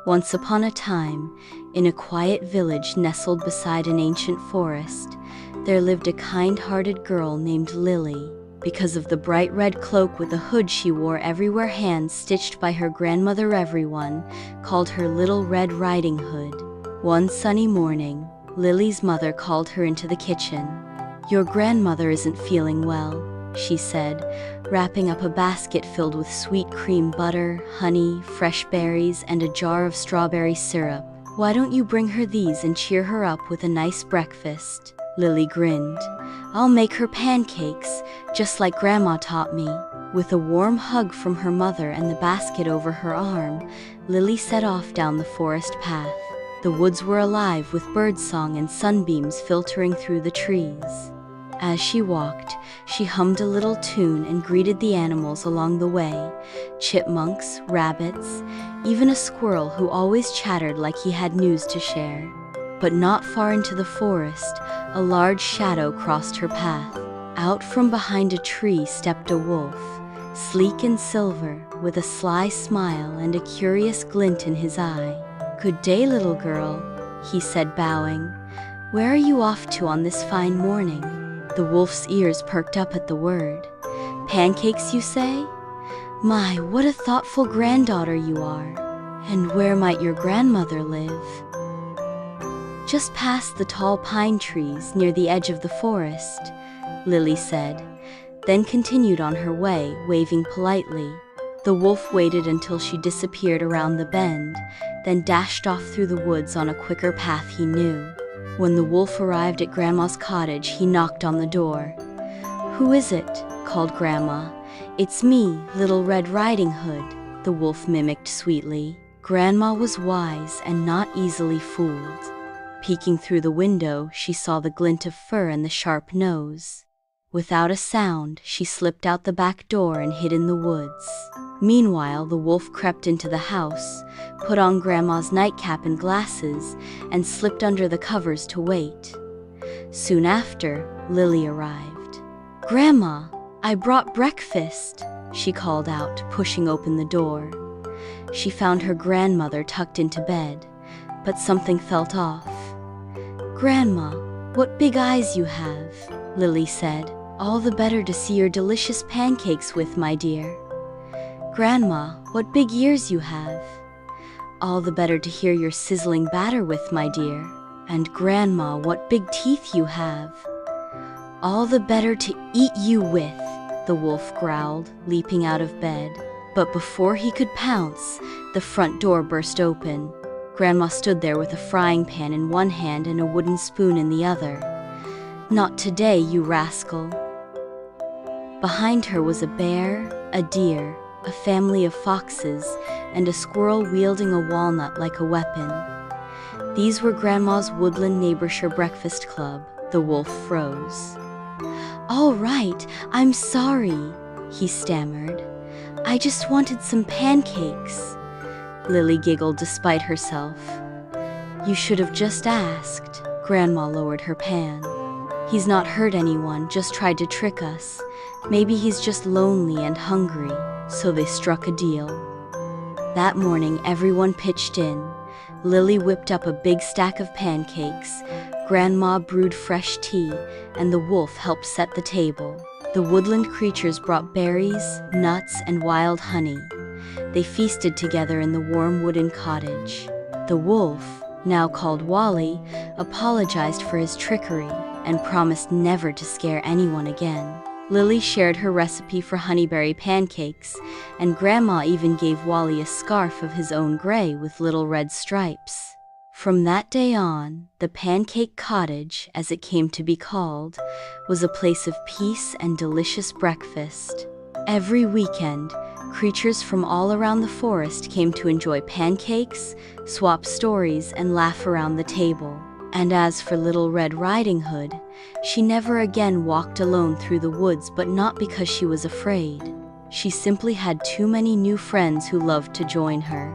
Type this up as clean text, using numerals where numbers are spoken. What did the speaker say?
Once upon a time, in a quiet village nestled beside an ancient forest, there lived a kind-hearted girl named Lily. Because of the bright red cloak with a hood she wore everywhere, hand-stitched by her grandmother, everyone called her Little Red Riding Hood. One sunny morning, Lily's mother called her into the kitchen. "Your grandmother isn't feeling well," she said, wrapping up a basket filled with sweet cream butter, honey, fresh berries, and a jar of strawberry syrup. "Why don't you bring her these and cheer her up with a nice breakfast?" Lily grinned. "I'll make her pancakes, just like Grandma taught me." With a warm hug from her mother and the basket over her arm, Lily set off down the forest path. The woods were alive with birdsong and sunbeams filtering through the trees. As she walked, she hummed a little tune and greeted the animals along the way: chipmunks, rabbits, even a squirrel who always chattered like he had news to share. But not far into the forest, a large shadow crossed her path. Out from behind a tree stepped a wolf, sleek and silver, with a sly smile and a curious glint in his eye. "Good day, little girl," he said, bowing. "Where are you off to on this fine morning?" The wolf's ears perked up at the word. "Pancakes, you say? My, what a thoughtful granddaughter you are. And where might your grandmother live?" "Just past the tall pine trees near the edge of the forest," Lily said, then continued on her way, waving politely. The wolf waited until she disappeared around the bend, then dashed off through the woods on a quicker path he knew. When the wolf arrived at Grandma's cottage, he knocked on the door. "Who is it?" called Grandma. "It's me, Little Red Riding Hood," the wolf mimicked sweetly. Grandma was wise and not easily fooled. Peeking through the window, she saw the glint of fur and the sharp nose. Without a sound, she slipped out the back door and hid in the woods. Meanwhile, the wolf crept into the house, put on Grandma's nightcap and glasses, and slipped under the covers to wait. Soon after, Lily arrived. "Grandma, I brought breakfast," she called out, pushing open the door. She found her grandmother tucked into bed, but something felt off. "Grandma, what big eyes you have," Lily said. "All the better to see your delicious pancakes with, my dear." "Grandma, what big ears you have." "All the better to hear your sizzling batter with, my dear." "And Grandma, what big teeth you have." "All the better to eat you with," the wolf growled, leaping out of bed. But before he could pounce, the front door burst open. Grandma stood there with a frying pan in one hand and a wooden spoon in the other. "Not today, you rascal." Behind her was a bear, a deer, a family of foxes, and a squirrel wielding a walnut like a weapon. These were Grandma's Woodland Neighborshire Breakfast Club. The wolf froze. "All right, I'm sorry," he stammered. "I just wanted some pancakes." Lily giggled despite herself. "You should have just asked." Grandma lowered her pan. "He's not hurt anyone, just tried to trick us. Maybe he's just lonely and hungry." So they struck a deal. That morning, everyone pitched in. Lily whipped up a big stack of pancakes, Grandma brewed fresh tea, and the wolf helped set the table. The woodland creatures brought berries, nuts, and wild honey. They feasted together in the warm wooden cottage. The wolf, now called Wally, apologized for his trickery and promised never to scare anyone again. Lily shared her recipe for honeyberry pancakes, and Grandma even gave Wally a scarf of his own gray with little red stripes. From that day on, the Pancake Cottage, as it came to be called, was a place of peace and delicious breakfast. Every weekend, creatures from all around the forest came to enjoy pancakes, swap stories, and laugh around the table. And as for Little Red Riding Hood, she never again walked alone through the woods, but not because she was afraid. She simply had too many new friends who loved to join her.